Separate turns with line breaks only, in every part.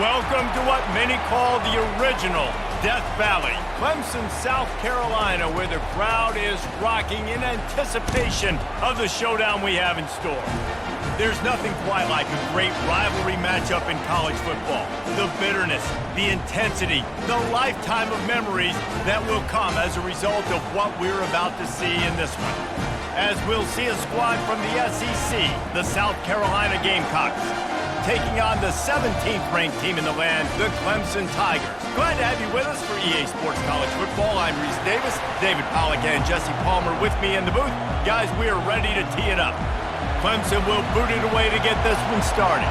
Welcome to what many call the original Death Valley, Clemson, South Carolina, where the crowd is rocking in anticipation of the showdown we have in store. There's nothing quite like a great rivalry matchup in college football. The bitterness, the intensity, the lifetime of memories that will come as a result of what we're about to see in this one. As we'll see a squad from the SEC, the South Carolina Gamecocks, taking on the 17th ranked team in the land, the Clemson Tigers. Glad to have you with us for EA Sports College Football. I'm Reese Davis, David Pollack and Jesse Palmer with me in the booth. Guys, we are ready to tee it up. Clemson will boot it away to get this one started.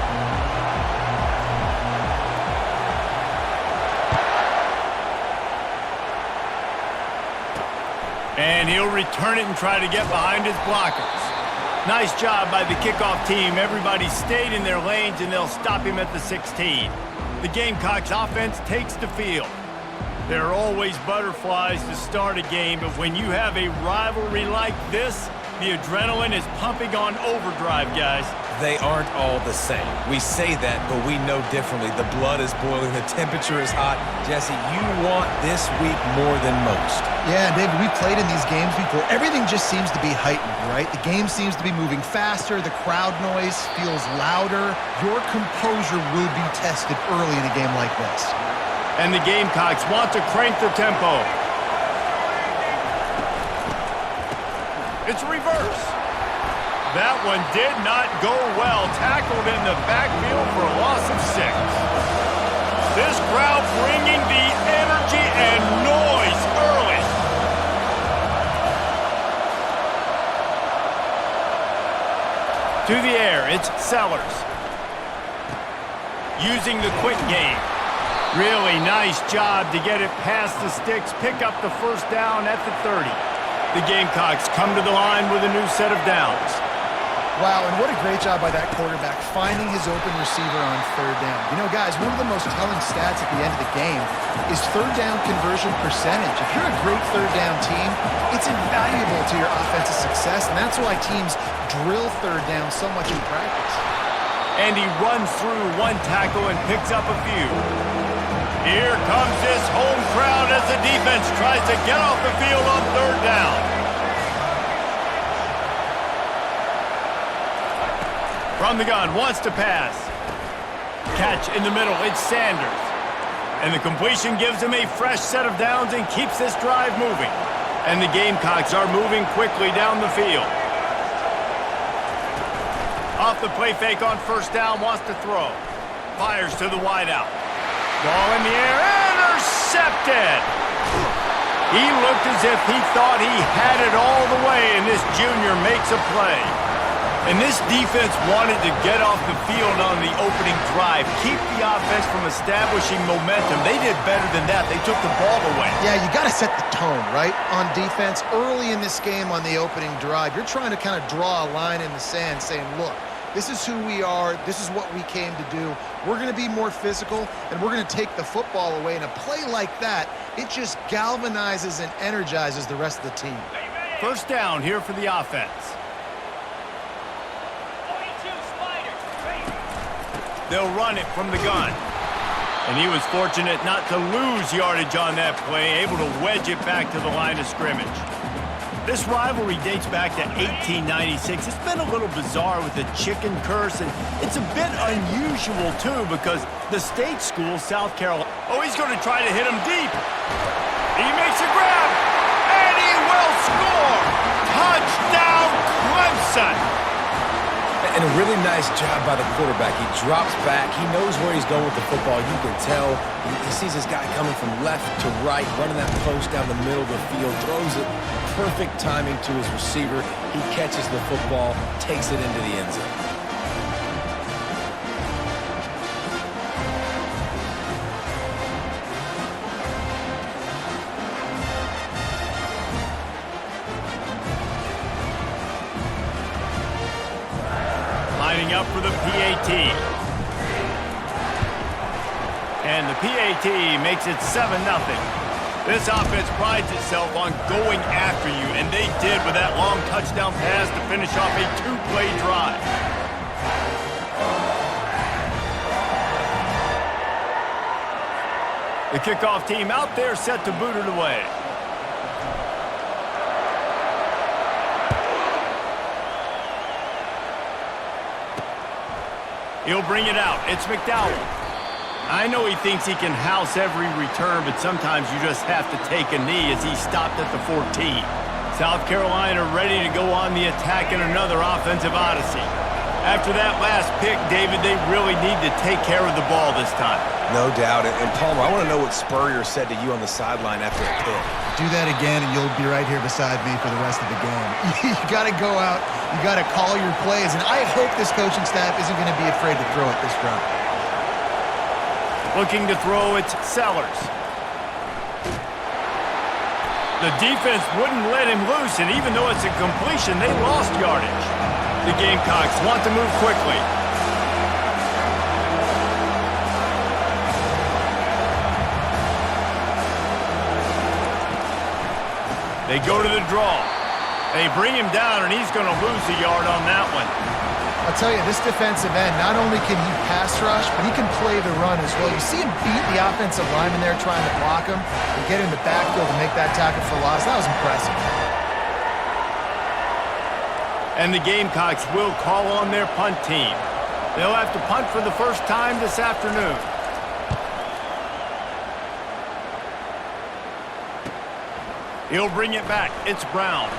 And he'll return it and try to get behind his blockers. Nice job by the kickoff team. Everybody stayed in their lanes, and they'll stop him at the 16. The Gamecocks offense takes the field. There are always butterflies to start a game, but when you have a rivalry like this, the adrenaline is pumping on overdrive, guys.
They aren't all the same. We say that, but we know differently. The blood is boiling. The temperature is hot. Jesse, you want this week more than most.
Yeah, David, we've played in these games before. Everything just seems to be heightened, right? The game seems to be moving faster. The crowd noise feels louder. Your composure will be tested early in a game like this.
And the Gamecocks want to crank the tempo. It's reverse. That one did not go well. Tackled in the backfield for a loss of 6. This crowd bringing the energy and noise early. To the air, it's Sellers. Using the quick game. Really nice job to get it past the sticks, pick up the first down at the 30. The Gamecocks come to the line with a new set of downs.
Wow, and what a great job by that quarterback finding his open receiver on third down. You know, guys, one of the most telling stats at the end of the game is third down conversion percentage. If you're a great third down team, it's invaluable to your offensive success, and that's why teams drill third down so much in practice.
And he runs through one tackle and picks up a few. Here comes this home crowd as the defense tries to get off the field on third down. From the gun, wants to pass. Catch in the middle, it's Sanders. And the completion gives him a fresh set of downs and keeps this drive moving. And the Gamecocks are moving quickly down the field. Off the play fake on first down, wants to throw. Fires to the wideout. Ball in the air, intercepted! He looked as if he thought he had it all the way, and this junior makes a play. And this defense wanted to get off the field on the opening drive, keep the offense from establishing momentum. They did better than that. They took the ball away.
Yeah, you got to set the tone, right, on defense. Early in this game on the opening drive, you're trying to kind of draw a line in the sand saying, look, this is who we are. This is what we came to do. We're going to be more physical, and we're going to take the football away. And a play like that, it just galvanizes and energizes the rest of the team.
First down here for the offense. They'll run it from the gun. And he was fortunate not to lose yardage on that play, able to wedge it back to the line of scrimmage. This rivalry dates back to 1896. It's been a little bizarre with the chicken curse, and it's a bit unusual, too, because the state school, South Carolina... Oh, he's going to try to hit him deep. He makes a grab, and he will score! Touchdown, Clemson!
And a really nice job by the quarterback. He drops back. He knows where he's going with the football. You can tell. He sees this guy coming from left to right, running that post down the middle of the field, throws it. Perfect timing to his receiver. He catches the football, takes it into the end zone.
Lining up for the PAT. And the PAT makes it 7-0. This offense prides itself on going after you, and they did with that long touchdown pass to finish off a 2-play drive. The kickoff team out there set to boot it away. He'll bring it out. It's McDowell. I know he thinks he can house every return, but sometimes you just have to take a knee as he stopped at the 14. South Carolina ready to go on the attack in another offensive odyssey. After that last pick, David, they really need to take care of the ball this time.
No doubt. And Palmer, I want to know what Spurrier said to you on the sideline after the pick.
Do that again, and you'll be right here beside me for the rest of the game. You got to go out. You got to call your plays, and I hope this coaching staff isn't going to be afraid to throw it this drive.
Looking to throw, it's Sellers. The defense wouldn't let him loose, and even though it's a completion, they lost yardage. The Gamecocks want to move quickly. They go to the draw. They bring him down, and he's going to lose a yard on that one.
I'll tell you, this defensive end, not only can he pass rush, but he can play the run as well. You see him beat the offensive lineman there trying to block him and get in the backfield to make that tackle for loss. That was impressive.
And the Gamecocks will call on their punt team. They'll have to punt for the first time this afternoon. He'll bring it back. It's Brown.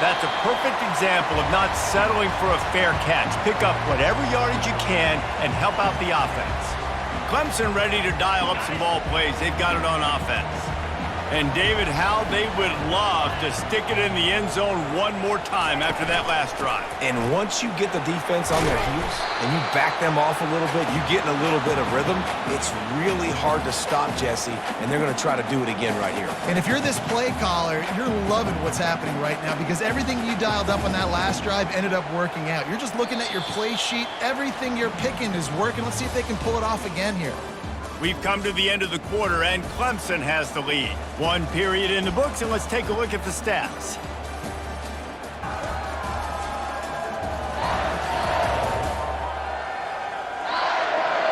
That's a perfect example of not settling for a fair catch. Pick up whatever yardage you can and help out the offense. Clemson ready to dial up some ball plays. They've got it on offense. And David, how they would love to stick it in the end zone one more time after that last drive.
And once you get the defense on their heels and you back them off a little bit, you get in a little bit of rhythm, it's really hard to stop Jesse, and they're going to try to do it again right here.
And if you're this play caller, you're loving what's happening right now because everything you dialed up on that last drive ended up working out. You're just looking at your play sheet. Everything you're picking is working. Let's see if they can pull it off again here.
We've come to the end of the quarter, and Clemson has the lead. One period in the books, and let's take a look at the stats.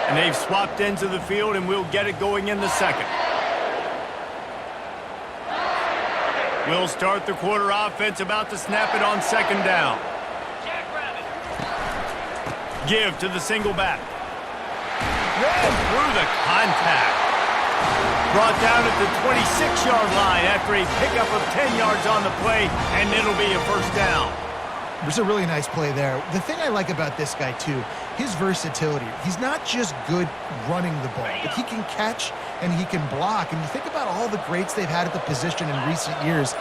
And they've swapped ends of the field, and we'll get it going in the second. We'll start the quarter offense, about to snap it on second down. Give to the single back. Ran through the contact. Brought down at the 26-yard line after a pickup of 10 yards on the play, and it'll be a first down.
There's a really nice play there. The thing I like about this guy, too, his versatility. He's not just good running the ball, but he can catch and he can block. And you think about all the greats they've had at the position in recent years.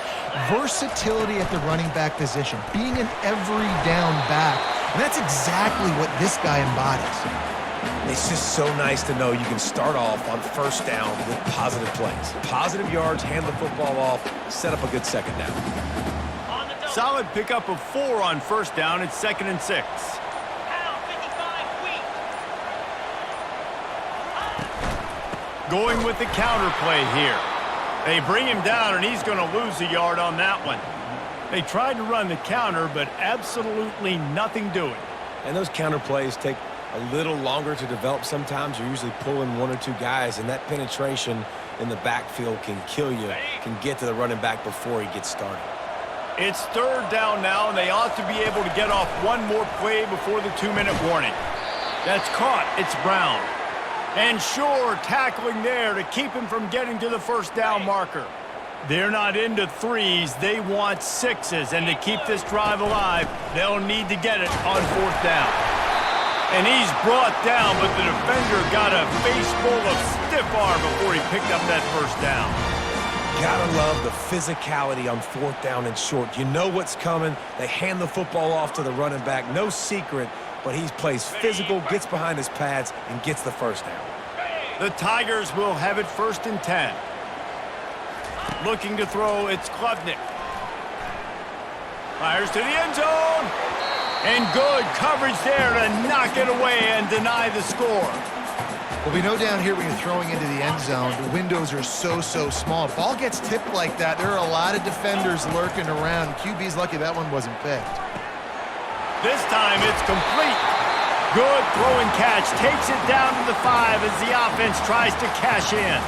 Versatility at the running back position, being an every down back. And that's exactly what this guy embodies.
It's just so nice to know you can start off on first down with positive plays. Positive yards, hand the football off, set up a good second down.
Solid pickup of 4 on first down. It's 2nd and 6. Going with the counter play here. They bring him down, and he's going to lose a yard on that one. They tried to run the counter, but absolutely nothing doing.
And those counter plays take a little longer to develop sometimes. You're usually pulling 1 or 2 guys, and that penetration in the backfield can kill you, can get to the running back before he gets started.
It's 3rd down now, and they ought to be able to get off one more play before the 2-minute warning. That's caught. It's Brown. And sure, tackling there to keep him from getting to the first down marker. They're not into 3s. They want 6s, and to keep this drive alive, they'll need to get it on 4th down. And he's brought down, but the defender got a face full of stiff arm before he picked up that first down.
Gotta love the physicality on 4th down and short. You know what's coming. They hand the football off to the running back. No secret, but he plays physical, gets behind his pads, and gets the first down.
The Tigers will have it 1st and 10. Looking to throw, it's Klubnik. Fires to the end zone. And good coverage there to knock it away and deny the score.
Well, we know down here when you're throwing into the end zone, the windows are so small. Ball gets tipped like that, there are a lot of defenders lurking around. QB's lucky that one wasn't picked.
This time it's complete. Good throw and catch. Takes it down to the 5 as the offense tries to cash in.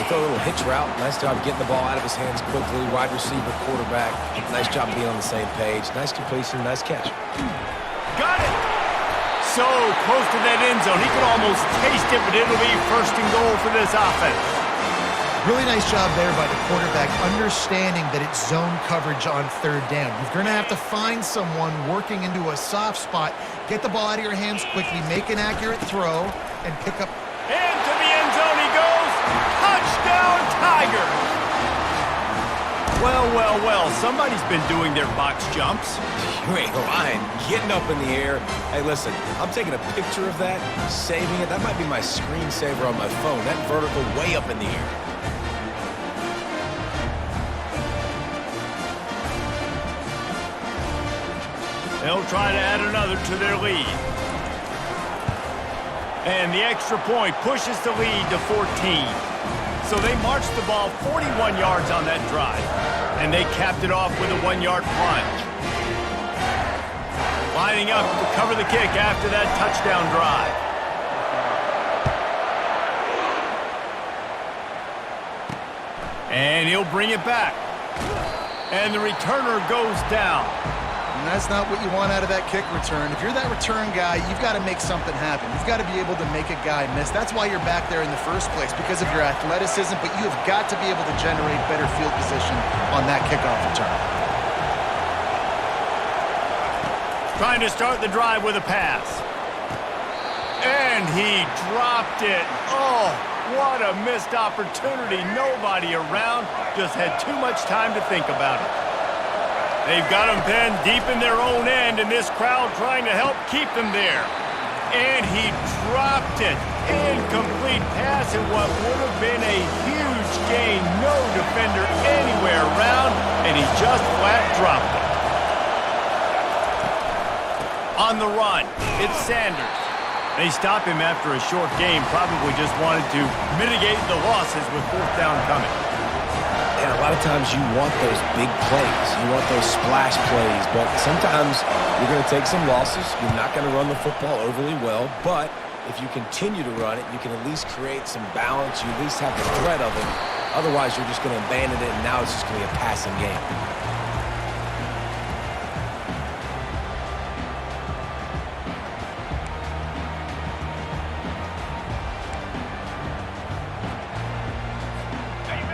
You throw a little hitch route. Nice job getting the ball out of his hands quickly. Wide receiver, quarterback. Nice job being on the same page. Nice completion, nice catch.
Got it. So close to that end zone. He could almost taste it, but it'll be first and goal for this offense.
Really nice job there by the quarterback, understanding that it's zone coverage on third down. You're going to have to find someone working into a soft spot, get the ball out of your hands quickly, make an accurate throw, and pick up.
Into the end zone he goes. Touchdown, Tigers. Well, well, well. Somebody's been doing their box jumps.
You ain't lying. Getting up in the air. Hey, listen, I'm taking a picture of that, saving it. That might be my screensaver on my phone. That vertical way up in the air.
They'll try to add another to their lead. And the extra point pushes the lead to 14. So they marched the ball 41 yards on that drive. And they capped it off with a 1-yard plunge. Lining up to cover the kick after that touchdown drive. And he'll bring it back. And the returner goes down.
And that's not what you want out of that kick return. If you're that return guy, you've got to make something happen. You've got to be able to make a guy miss. That's why you're back there in the first place, because of your athleticism, but you have got to be able to generate better field position on that kickoff return.
Trying to start the drive with a pass. And he dropped it. Oh, what a missed opportunity. Nobody around. Just had too much time to think about it. They've got him pinned deep in their own end, and this crowd trying to help keep them there. And he dropped it. Incomplete pass in what would have been a huge gain. No defender anywhere around, and he just flat dropped it. On the run, it's Sanders. They stop him after a short game, probably just wanted to mitigate the losses with fourth down coming.
And a lot of times you want those big plays. You want those splash plays. But sometimes you're going to take some losses. You're not going to run the football overly well. But if you continue to run it, you can at least create some balance. You at least have the threat of it. Otherwise, you're just going to abandon it, and now it's just going to be a passing game.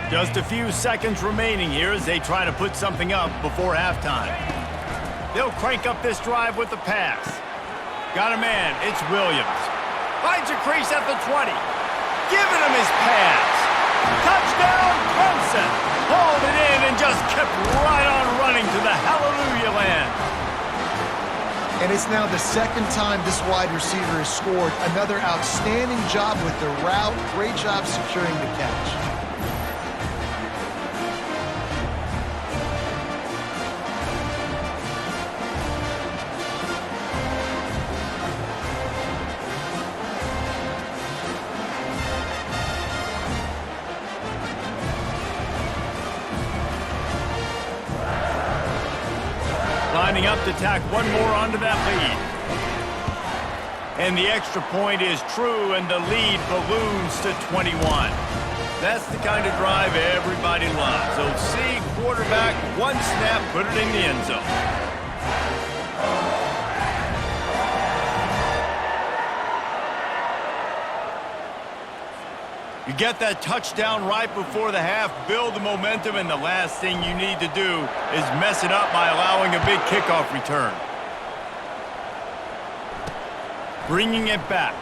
Just a few seconds remaining here as they try to put something up before halftime. They'll crank up this drive with the pass. Got a man, it's Williams. Finds a crease at the 20. Giving him his pass. Touchdown, Clemson. Hauled it in and just kept right on running to the hallelujah land.
And it's now the second time this wide receiver has scored. Another outstanding job with the route. Great job securing the catch.
Lining up to tack one more onto that lead. And the extra point is true, and the lead balloons to 21. That's the kind of drive everybody loves. OC, quarterback, one snap, put it in the end zone. You get that touchdown right before the half, build the momentum, and the last thing you need to do is mess it up by allowing a big kickoff return. Bringing it back.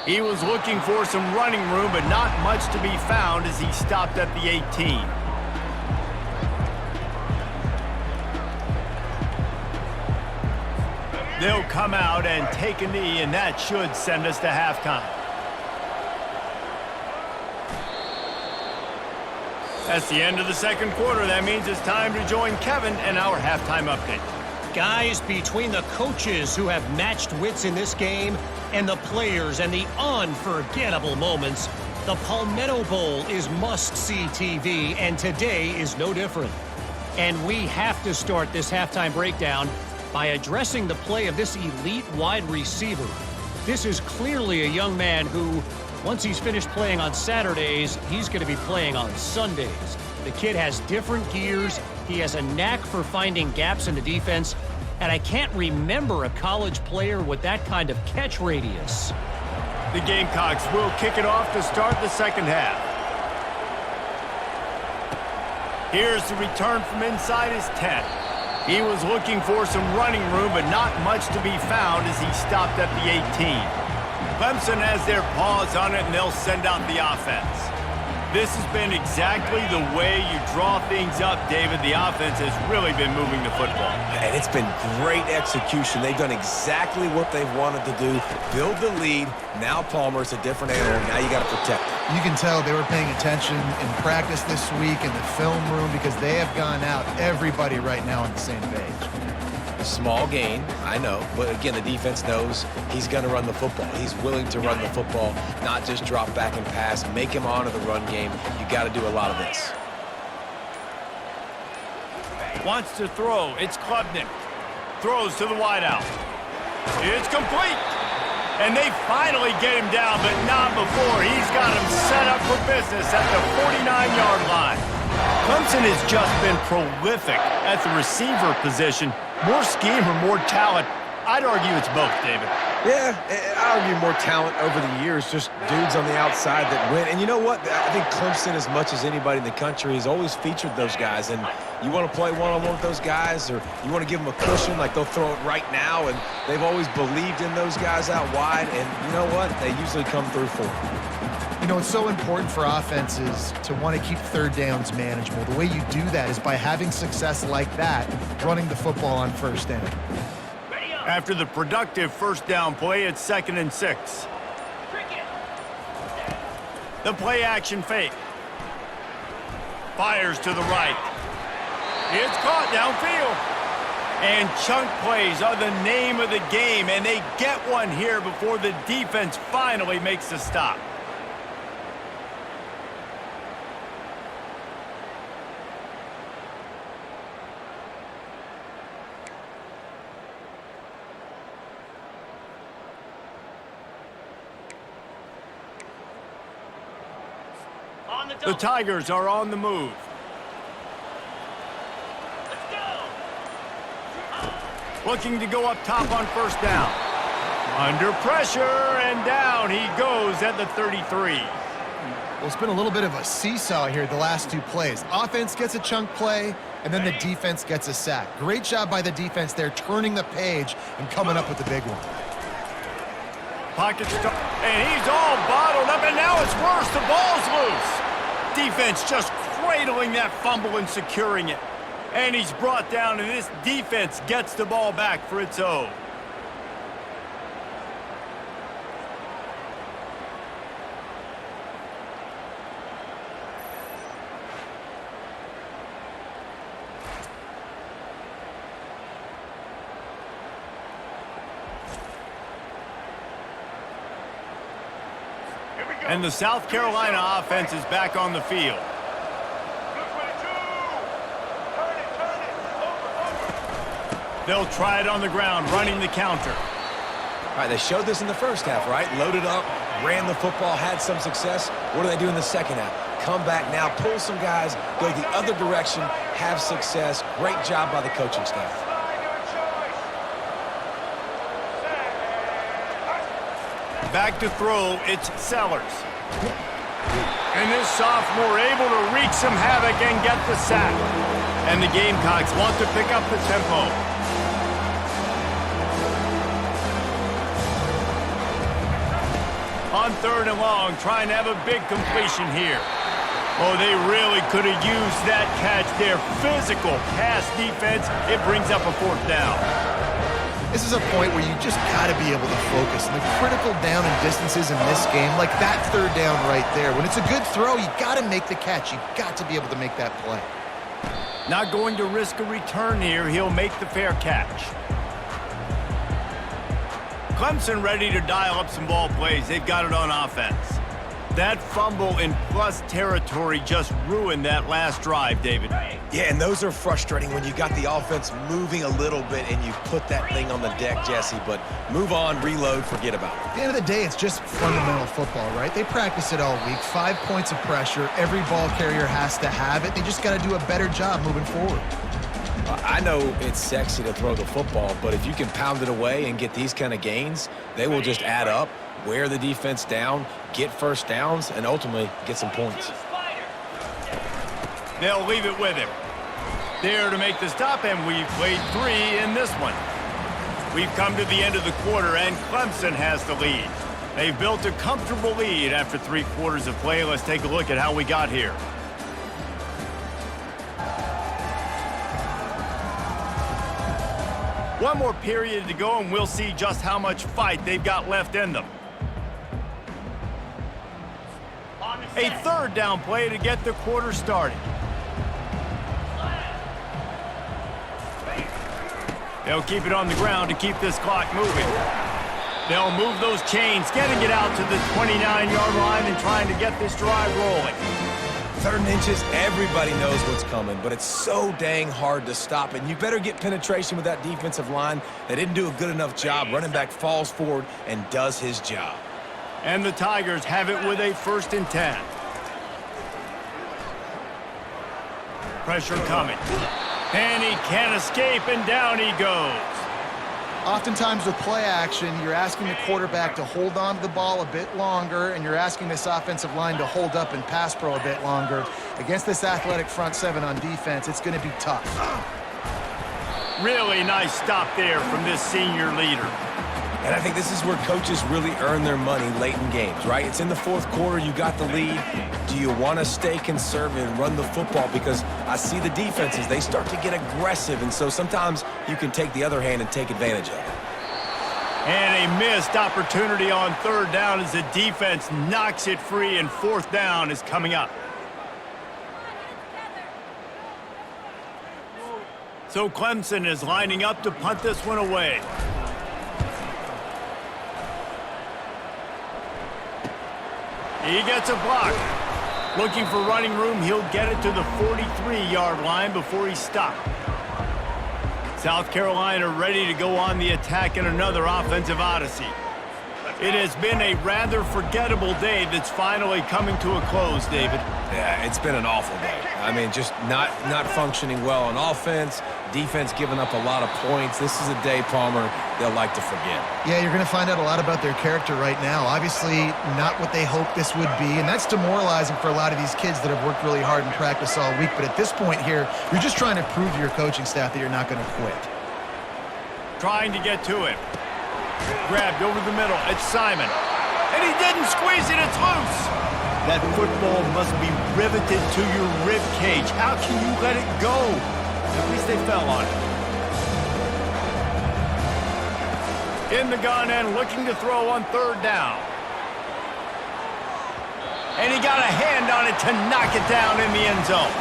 He was looking for some running room, but not much to be found as he stopped at the 18. They'll come out and take a knee, and that should send us to halftime. That's the end of the second quarter. That means it's time to join Kevin and our halftime update.
Guys, between the coaches who have matched wits in this game and the players and the unforgettable moments, the Palmetto Bowl is must-see TV, and today is no different. And we have to start this halftime breakdown by addressing the play of this elite wide receiver. This is clearly a young man who, once he's finished playing on Saturdays, he's going to be playing on Sundays. The kid has different gears. He has a knack for finding gaps in the defense, and I can't remember a college player with that kind of catch radius.
The Gamecocks will kick it off to start the second half. Here's the return from inside his 10. He was looking for some running room, but not much to be found as he stopped at the 18. Clemson has their paws on it, and they'll send out the offense. This has been exactly the way you draw things up, David. The offense has really been moving the football.
And it's been great execution. They've done exactly what they've wanted to do. Build the lead. Now Palmer's a different animal. Now you got to protect him.
You can tell they were paying attention in practice this week in the film room because they have gone out, everybody right now on the same page.
A small gain, I know, but again, the defense knows he's going to run the football. He's willing to run the football, not just drop back and pass, make him honor the run game. You got to do a lot of this.
Wants to throw. It's Klubnik. Throws to the wideout. It's complete. And they finally get him down, but not before. He's got him set up for business at the 49-yard line. Clemson has just been prolific at the receiver position. More scheme or more talent? I'd argue it's both, David.
Yeah, I argue more talent over the years, just dudes on the outside that win. And you know what? I think Clemson, as much as anybody in the country, has always featured those guys. And you want to play one-on-one with those guys, or you want to give them a cushion, like they'll throw it right now. And they've always believed in those guys out wide. And you know what? They usually come through for them.
You know, it's so important for offenses to want to keep third downs manageable. The way you do that is by having success like that, running the football on first down.
After the productive first down play, it's 2nd and 6. The play action fake. Fires to the right. It's caught downfield. And chunk plays are the name of the game, and they get one here before the defense finally makes the stop. The Tigers are on the move. Looking to go up top on first down. Under pressure, and down he goes at the 33.
Well, it's been a little bit of a seesaw here the last two plays. Offense gets a chunk play, and then the defense gets a sack. Great job by the defense there, turning the page and coming up with the big one.
Pocket start, and he's all bottled up, and now it's worse. The ball's loose. Defense just cradling that fumble and securing it. And he's brought down, and this defense gets the ball back for its own. And the South Carolina offense is back on the field. They'll try it on the ground, running the counter.
All right, they showed this in the first half, right? Loaded up, ran the football, had some success. What do they do in the second half? Come back now, pull some guys, go the other direction, have success. Great job by the coaching staff.
Back to throw, it's Sellers. And this sophomore able to wreak some havoc and get the sack. And the Gamecocks want to pick up the tempo. On 3rd and long, trying to have a big completion here. Oh, they really could have used that catch there. Physical pass defense, it brings up a 4th down.
This is a point where you just got to be able to focus. And the critical down and distances in this game, like that 3rd down right there, when it's a good throw, you got to make the catch. You got to be able to make that play.
Not going to risk a return here. He'll make the fair catch. Clemson ready to dial up some ball plays. They've got it on offense. That fumble in plus territory just ruined that last drive, David.
Yeah, and those are frustrating when you got the offense moving a little bit and you put that thing on the deck, Jesse, but move on, reload, forget about it.
At the end of the day, it's just fundamental football, right? They practice it all week. 5 points of pressure. Every ball carrier has to have it. They just got to do a better job moving forward.
I know it's sexy to throw the football, but if you can pound it away and get these kind of gains, they will just add up, wear the defense down, get first downs, and ultimately get some points.
They'll leave it with him. There to make the stop, and we've played 3 in this one. We've come to the end of the quarter, and Clemson has the lead. They've built a comfortable lead after 3 quarters of play. Let's take a look at how we got here. One more period to go, and we'll see just how much fight they've got left in them. A 3rd down play to get the quarter started. They'll keep it on the ground to keep this clock moving. They'll move those chains, getting it out to the 29-yard line and trying to get this drive rolling.
3rd and inches, everybody knows what's coming, but it's so dang hard to stop, and you better get penetration with that defensive line. They didn't do a good enough job. Running back falls forward and does his job.
And the Tigers have it with a 1st and 10. Pressure coming. And he can't escape, and down he goes.
Oftentimes with play action, you're asking the quarterback to hold on to the ball a bit longer, and you're asking this offensive line to hold up and pass pro a bit longer. Against this athletic front 7 on defense, it's going to be tough.
Really nice stop there from this senior leader.
And I think this is where coaches really earn their money late in games, right? It's in the 4th quarter, you got the lead. Do you want to stay conservative and run the football? Because I see the defenses, they start to get aggressive, and so sometimes you can take the other hand and take advantage of it.
And a missed opportunity on 3rd down as the defense knocks it free, and 4th down is coming up. So Clemson is lining up to punt this one away. He gets a block. Looking for running room, he'll get it to the 43-yard line before he's stopped. South Carolina ready to go on the attack in another offensive odyssey. It has been a rather forgettable day that's finally coming to a close, David.
Yeah, it's been an awful day. I mean, just not functioning well on offense, defense giving up a lot of points. This is a day, Palmer, they'll like to forget.
Yeah, you're going to find out a lot about their character right now. Obviously, not what they hoped this would be, and that's demoralizing for a lot of these kids that have worked really hard in practice all week. But at this point here, you're just trying to prove to your coaching staff that you're not going to quit.
Trying to get to it. Grabbed over the middle. It's Simon. And he didn't squeeze it. It's loose. That football must be riveted to your rib cage. How can you let it go? At least they fell on it. In the gun and looking to throw on 3rd down. And he got a hand on it to knock it down in the end zone.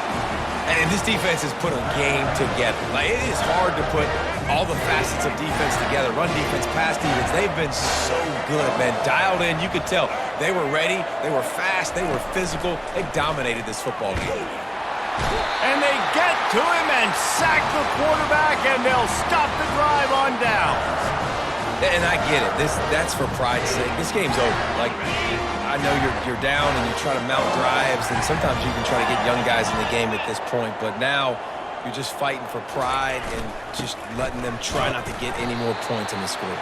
And this defense has put a game together. Like, it is hard to put all the facets of defense together. Run defense, pass defense. They've been so good, man. Dialed in. You could tell they were ready. They were fast. They were physical. They dominated this football game.
And they get to him and sack the quarterback, and they'll stop the drive on downs.
And I get it. That's for pride's sake. This game's over. Like, I know you're down and you try to mount drives, and sometimes you can try to get young guys in the game at this point, but now you're just fighting for pride and just letting them try not to get any more points on the scoreboard.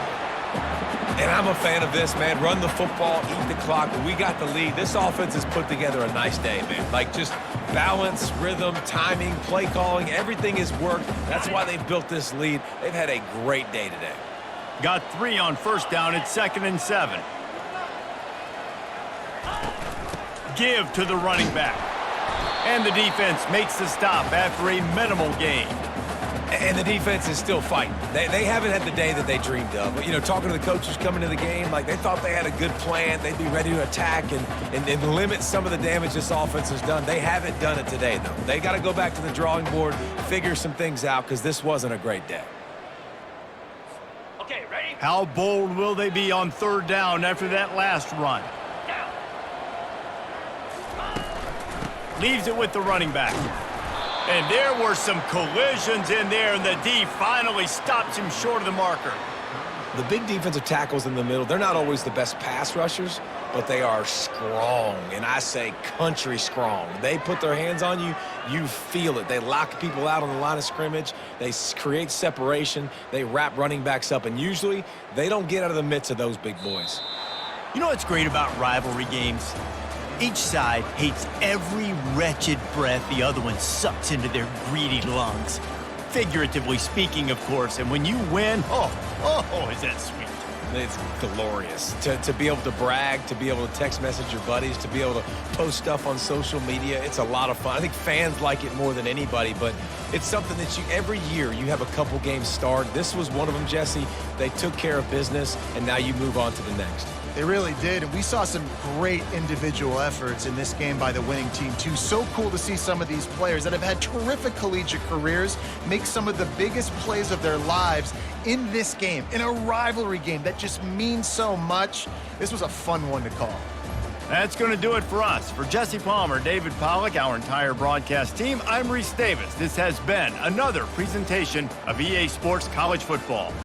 And I'm a fan of this, man. Run the football, eat the clock. We got the lead. This offense has put together a nice day, man. Like, just balance, rhythm, timing, play calling, everything has worked. That's why they've built this lead. They've had a great day today.
Got 3 on 1st down. It's 2nd and 7. Give to the running back. And the defense makes the stop after a minimal gain.
And the defense is still fighting. They haven't had the day that they dreamed of. But, you know, talking to the coaches coming to the game, like, they thought they had a good plan. They'd be ready to attack and limit some of the damage this offense has done. They haven't done it today, though. They got to go back to the drawing board, figure some things out, because this wasn't a great day.
Okay, ready? How bold will they be on 3rd down after that last run? leaves it with the running back. And there were some collisions in there, and the D finally stops him short of the marker.
The big defensive tackles in the middle, they're not always the best pass rushers, but they are strong, and I say country strong. They put their hands on you, you feel it. They lock people out on the line of scrimmage. They create separation. They wrap running backs up, and usually they don't get out of the midst of those big boys.
You know what's great about rivalry games? Each side hates every wretched breath the other one sucks into their greedy lungs. Figuratively speaking, of course, and when you win, oh, is that sweet.
It's glorious to be able to brag, to be able to text message your buddies, to be able to post stuff on social media. It's a lot of fun. I think fans like it more than anybody, but it's something that every year you have a couple games start. This was one of them, Jesse. They took care of business, and now you move on to the next.
They really did, and we saw some great individual efforts in this game by the winning team, too. So cool to see some of these players that have had terrific collegiate careers make some of the biggest plays of their lives in this game, in a rivalry game that just means so much. This was a fun one to call.
That's going to do it for us. For Jesse Palmer, David Pollack, our entire broadcast team, I'm Reese Davis. This has been another presentation of EA Sports College Football.